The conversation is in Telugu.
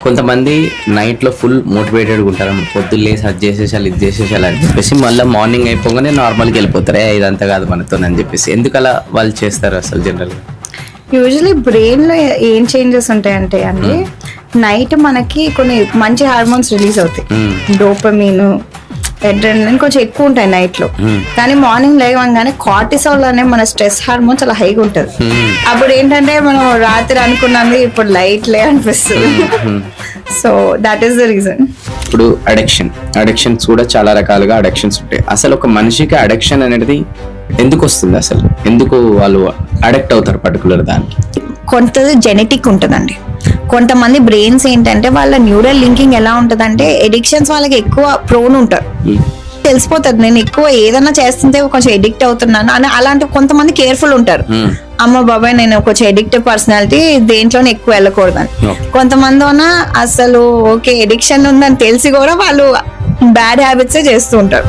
కొంతమంది నైట్ లో ఫుల్ మోటివేటెడ్ ఉంటారు, పొద్దున్న లేసి అది చేసేసాలి ఇది చేసేసాలి అని చెప్పేసి మళ్ళీ మార్నింగ్ అయిపోగానే నార్మల్కి వెళ్ళిపోతారు, ఇదంతా కాదు మనతో అని చెప్పేసి. ఎందుకు అలా వాళ్ళు చేస్తారు అసలు జనరల్? యూజువలీ బ్రెయిన్ లో ఏం చేంజెస్ ఉంటాయంటే అండి, నైట్ మనకి కొన్ని మంచి హార్మోన్స్ రిలీజ్ అవుతాయి, డోపమీన్, అడ్రినలిన్ కొంచెం ఎక్కువ ఉంటాయి నైట్ లో. కానీ మార్నింగ్ లేవగానే కార్టిసాల్ అనే మన స్ట్రెస్ హార్మోన్ చాలా హైగా ఉంటది. అప్పుడు ఏంటంటే మనం రాత్రి అనుకున్నది ఇప్పుడు లైట్లే అనిపిస్తుంది. So that is the reason. ఇప్పుడు అడిక్షన్స్ కూడా చాలా రకాలుగా అడిక్షన్స్ ఉంటాయి. అసలు ఒక మనిషికి అడిక్షన్ అనేది ఎందుకు వస్తుంది, అసలు ఎందుకు వాళ్ళు అడిక్ట్ అవుతారు పర్టికులర్ దానికి? కొంతది జెనెటిక్ ఉంటుందండి. కొంతమంది బ్రెయిన్స్ ఏంటంటే వాళ్ళ న్యూరల్ లింకింగ్ ఎలా ఉంటదంటే ఎడిక్షన్స్ వాళ్ళకి ఎక్కువ ప్రోన్ ఉంటారు, తెలిసిపోతుంది నేను ఎక్కువ ఏదైనా చేస్తుంటే కొంచెం ఎడిక్ట్ అవుతున్నాను అని. అలాంటి కొంతమంది కేర్ఫుల్ ఉంటారు, అమ్మ బాబాయ్ నేను కొంచెం ఎడిక్టివ్ పర్సనాలిటీ దేంట్లోనే ఎక్కువ వెళ్ళకూడదని. కొంతమంది అసలు ఓకే ఎడిక్షన్ ఉందని తెలిసి కూడా వాళ్ళు బ్యాడ్ హ్యాబిట్సే చేస్తూ ఉంటారు.